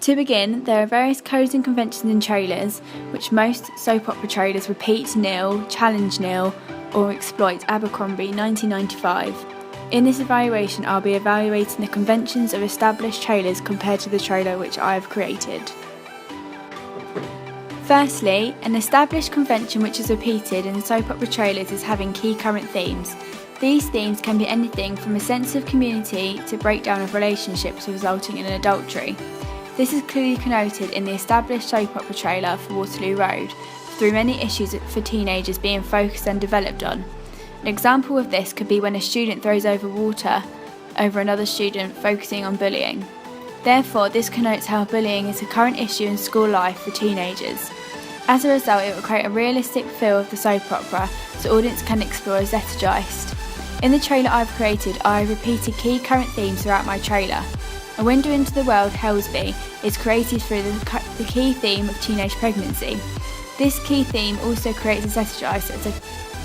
To begin, there are various codes and conventions in trailers, which most soap opera trailers repeat nil, challenge nil, or exploit Abercrombie 1995. In this evaluation, I'll be evaluating the conventions of established trailers compared to the trailer which I have created. Firstly, an established convention which is repeated in soap opera trailers is having key current themes. These themes can be anything from a sense of community to breakdown of relationships resulting in an adultery. This is clearly connoted in the established soap opera trailer for Waterloo Road, through many issues for teenagers being focused and developed on. An example of this could be when a student throws over water over another student, focusing on bullying. Therefore, this connotes how bullying is a current issue in school life for teenagers. As a result, it will create a realistic feel of the soap opera so audience can explore Zeitgeist. In the trailer I've created, I have repeated key current themes throughout my trailer. A Window into the World, Helsby, is created through the key theme of teenage pregnancy. This key theme also creates a Zeitgeist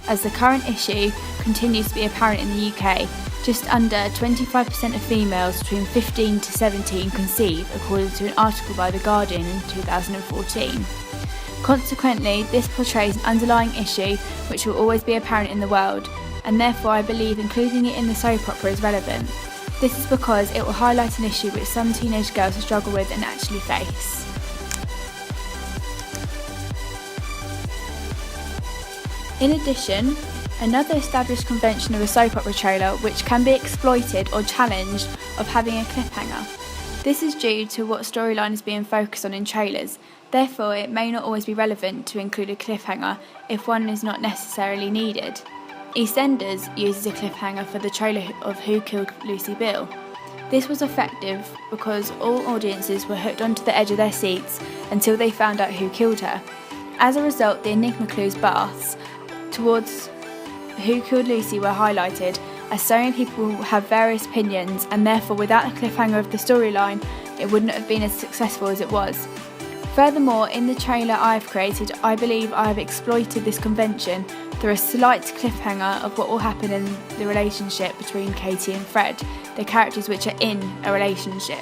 as the current issue continues to be apparent in the UK. Just under 25% of females between 15 to 17 conceive, according to an article by The Guardian in 2014. Consequently, this portrays an underlying issue which will always be apparent in the world, and therefore I believe including it in the soap opera is relevant. This is because it will highlight an issue which some teenage girls struggle with and actually face. In addition, another established convention of a soap opera trailer which can be exploited or challenged of having a cliffhanger. This is due to what storyline is being focused on in trailers, therefore it may not always be relevant to include a cliffhanger if one is not necessarily needed. EastEnders uses a cliffhanger for the trailer of Who Killed Lucy Bill. This was effective because all audiences were hooked onto the edge of their seats until they found out who killed her. As a result, the enigma clues baths towards Who Killed Lucy were highlighted, as so many people have various opinions, and therefore without a cliffhanger of the storyline, it wouldn't have been as successful as it was. Furthermore, in the trailer I have created, I believe I have exploited this convention through a slight cliffhanger of what will happen in the relationship between Katie and Fred, the characters which are in a relationship.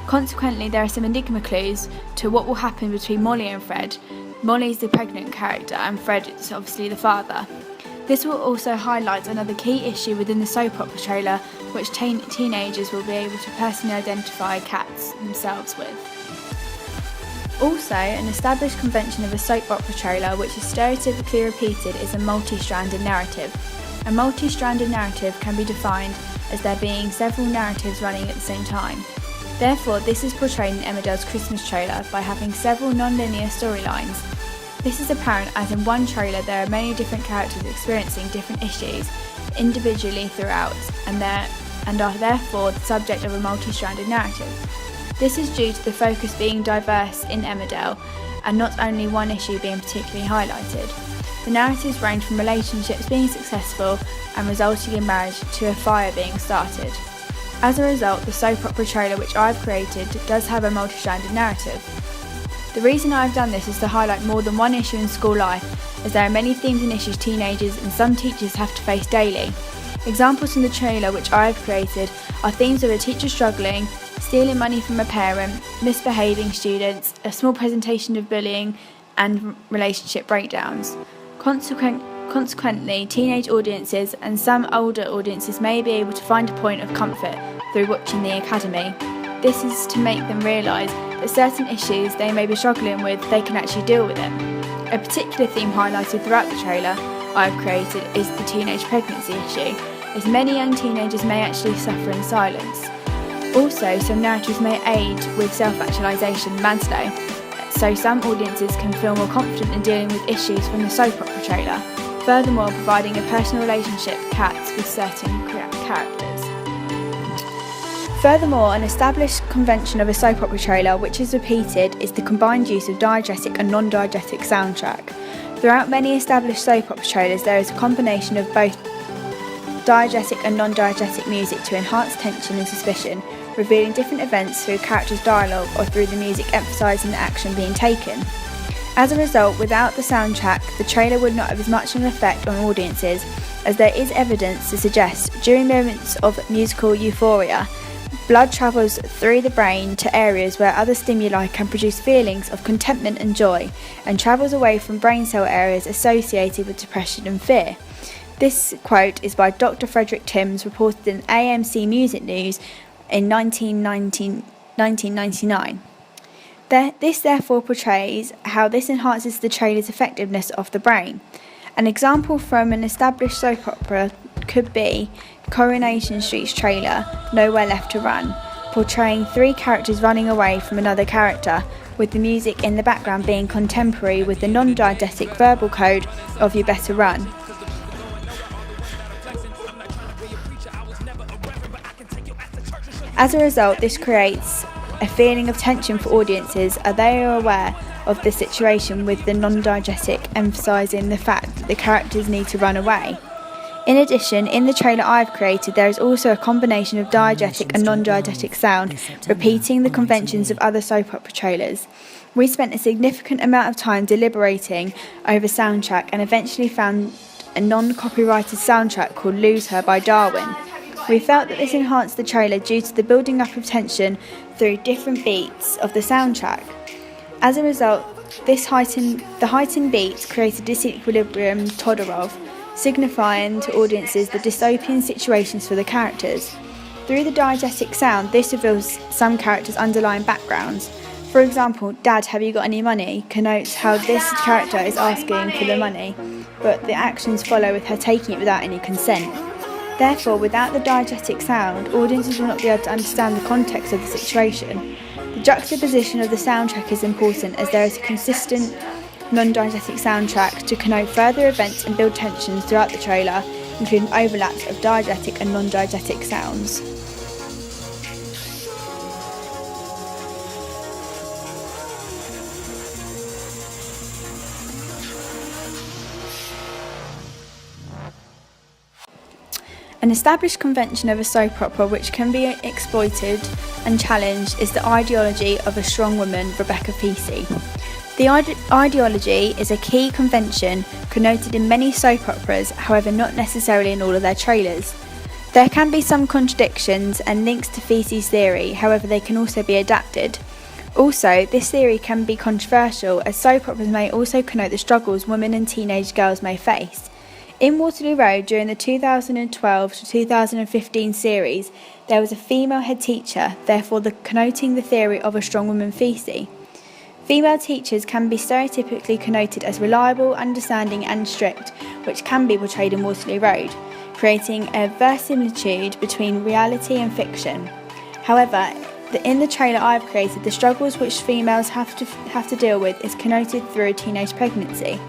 Consequently, there are some enigma clues to what will happen between Molly and Fred. Molly is the pregnant character and Fred is obviously the father. This will also highlight another key issue within the soap opera trailer which teenagers will be able to personally identify cats themselves with. Also, an established convention of a soap opera trailer which is stereotypically repeated is a multi-stranded narrative. A multi-stranded narrative can be defined as there being several narratives running at the same time. Therefore, this is portrayed in Emmerdale's Christmas trailer by having several non-linear storylines. This is apparent as in one trailer there are many different characters experiencing different issues individually throughout and are therefore the subject of a multi-stranded narrative. This is due to the focus being diverse in Emmerdale and not only one issue being particularly highlighted. The narratives range from relationships being successful and resulting in marriage to a fire being started. As a result, the soap opera trailer which I've created does have a multi-stranded narrative. The reason I've done this is to highlight more than one issue in school life, as there are many themes and issues teenagers and some teachers have to face daily. Examples from the trailer which I have created are themes of a teacher struggling, stealing money from a parent, misbehaving students, a small presentation of bullying, and relationship breakdowns. Consequently, teenage audiences and some older audiences may be able to find a point of comfort through watching The Academy. This is to make them realise that certain issues they may be struggling with, they can actually deal with them. A particular theme highlighted throughout the trailer I have created is the teenage pregnancy issue, as many young teenagers may actually suffer in silence. Also, some narratives may aid with self-actualisation and manslaughter, so some audiences can feel more confident in dealing with issues from the soap opera trailer, furthermore providing a personal relationship cats with certain characters. Furthermore, an established convention of a soap opera trailer which is repeated is the combined use of diegetic and non-diegetic soundtrack. Throughout many established soap opera trailers there is a combination of both diegetic and non-diegetic music to enhance tension and suspicion, revealing different events through characters' dialogue or through the music emphasising the action being taken. As a result, without the soundtrack, the trailer would not have as much of an effect on audiences, as there is evidence to suggest during moments of musical euphoria, Blood travels through the brain to areas where other stimuli can produce feelings of contentment and joy, and travels away from brain cell areas associated with depression and fear. This quote is by Dr. Frederick Timms, reported in AMC Music News in 1999. This therefore portrays how this enhances the trailer's effectiveness of the brain. An example from an established soap opera could be Coronation Street's trailer, Nowhere Left to Run, portraying three characters running away from another character, with the music in the background being contemporary with the non-diegetic verbal code of You Better Run. As a result, this creates a feeling of tension for audiences as they are aware of the situation, with the non-diegetic emphasising the fact that the characters need to run away. In addition, in the trailer I've created, there is also a combination of diegetic and non-diegetic sound, repeating the conventions of other soap opera trailers. We spent a significant amount of time deliberating over soundtrack and eventually found a non-copyrighted soundtrack called Lose Her by Darwin. We felt that this enhanced the trailer due to the building up of tension through different beats of the soundtrack. As a result, the heightened beats created disequilibrium Todorov, signifying to audiences the dystopian situations for the characters. Through the diegetic sound, this reveals some characters' underlying backgrounds. For example, "Dad, have you got any money?" connotes how this character is asking for the money, but the actions follow with her taking it without any consent. Therefore, without the diegetic sound, audiences will not be able to understand the context of the situation. The juxtaposition of the soundtrack is important, as there is a consistent non-diegetic soundtrack to connote further events and build tensions throughout the trailer, including overlaps of diegetic and non-diegetic sounds. An established convention of a soap opera which can be exploited and challenged is the ideology of a strong woman, Rebecca Pesey. The ideology is a key convention connoted in many soap operas, however not necessarily in all of their trailers. There can be some contradictions and links to Pesey's theory, however they can also be adapted. Also, this theory can be controversial, as soap operas may also connote the struggles women and teenage girls may face. In Waterloo Road, during the 2012 to 2015 series, there was a female head teacher, therefore connoting the theory of a strong woman Pesey. Female teachers can be stereotypically connoted as reliable, understanding and strict, which can be portrayed in Waterloo Road, creating a verisimilitude between reality and fiction. However, in the trailer I've created, the struggles which females have to deal with is connoted through a teenage pregnancy.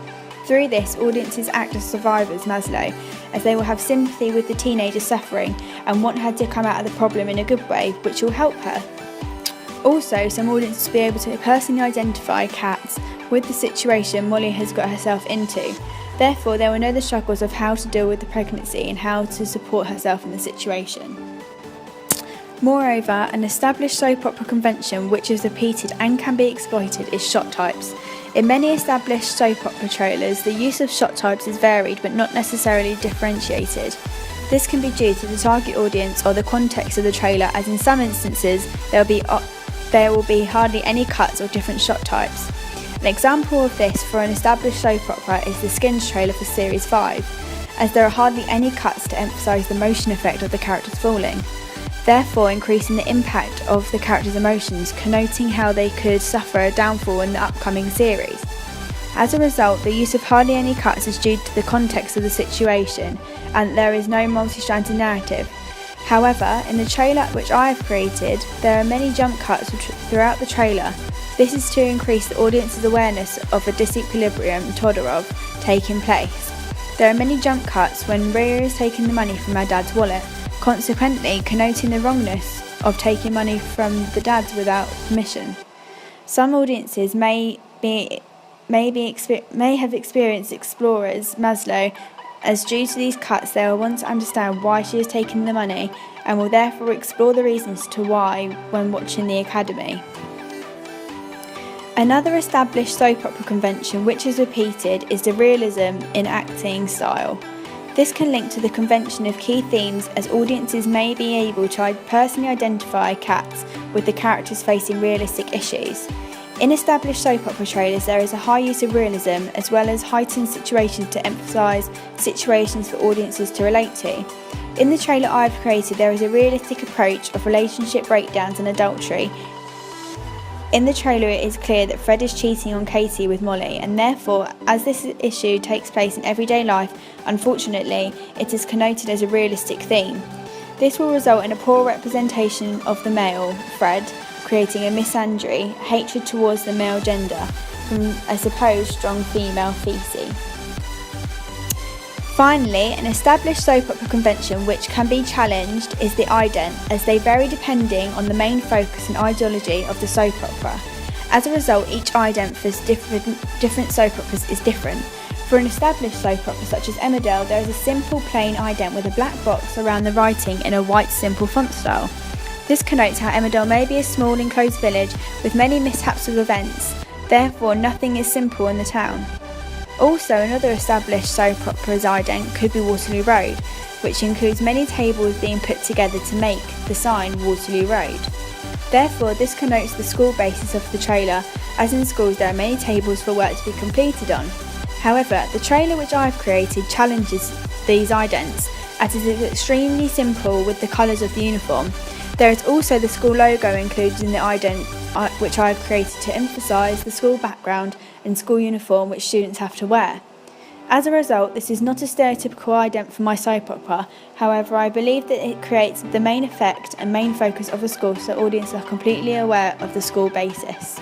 Through this, audiences act as survivors, Maslow, as they will have sympathy with the teenager suffering and want her to come out of the problem in a good way, which will help her. Also, some audiences will be able to personally identify Katz with the situation Molly has got herself into. Therefore, they will know the struggles of how to deal with the pregnancy and how to support herself in the situation. Moreover, an established soap opera convention which is repeated and can be exploited is shot types. In many established soap opera trailers, the use of shot types is varied but not necessarily differentiated. This can be due to the target audience or the context of the trailer, as in some instances there will be hardly any cuts or different shot types. An example of this for an established soap opera is the Skins trailer for Series 5, as there are hardly any cuts to emphasise the motion effect of the characters falling, therefore increasing the impact of the characters' emotions, connoting how they could suffer a downfall in the upcoming series. As a result, the use of hardly any cuts is due to the context of the situation, and there is no multi-stranded narrative. However, in the trailer which I have created, there are many jump cuts throughout the trailer. This is to increase the audience's awareness of a disequilibrium Todorov taking place. There are many jump cuts when Rhea is taking the money from her dad's wallet, consequently connoting the wrongness of taking money from the dads without permission. Some audiences may have experienced Explorers, Maslow, as due to these cuts they will want to understand why she is taking the money and will therefore explore the reasons to why when watching the Academy. Another established soap opera convention which is repeated is the realism in acting style. This can link to the convention of key themes, as audiences may be able to personally identify cats with the characters facing realistic issues. In established soap opera trailers, there is a high use of realism as well as heightened situations to emphasise situations for audiences to relate to. In the trailer I've created, there is a realistic approach of relationship breakdowns and adultery. In the trailer, it is clear that Fred is cheating on Katie with Molly, and therefore, as this issue takes place in everyday life, unfortunately, it is connoted as a realistic theme. This will result in a poor representation of the male, Fred, creating a misandry, hatred towards the male gender, from a supposed strong female feces. Finally, an established soap opera convention which can be challenged is the ident, as they vary depending on the main focus and ideology of the soap opera. As a result, each ident for different soap operas is different. For an established soap opera such as Emmerdale, there is a simple plain ident with a black box around the writing in a white simple font style. This connotes how Emmerdale may be a small enclosed village with many mishaps of events, therefore nothing is simple in the town. Also, another established soap opera's ident could be Waterloo Road, which includes many tables being put together to make the sign Waterloo Road. Therefore, this connotes the school basis of the trailer, as in schools there are many tables for work to be completed on. However, the trailer which I've created challenges these idents, as it is extremely simple with the colours of the uniform. There is also the school logo included in the ident, which I have created to emphasise the school background and school uniform which students have to wear. As a result, this is not a stereotypical ident for my soap opera. However, I believe that it creates the main effect and main focus of a school, so audiences are completely aware of the school basis.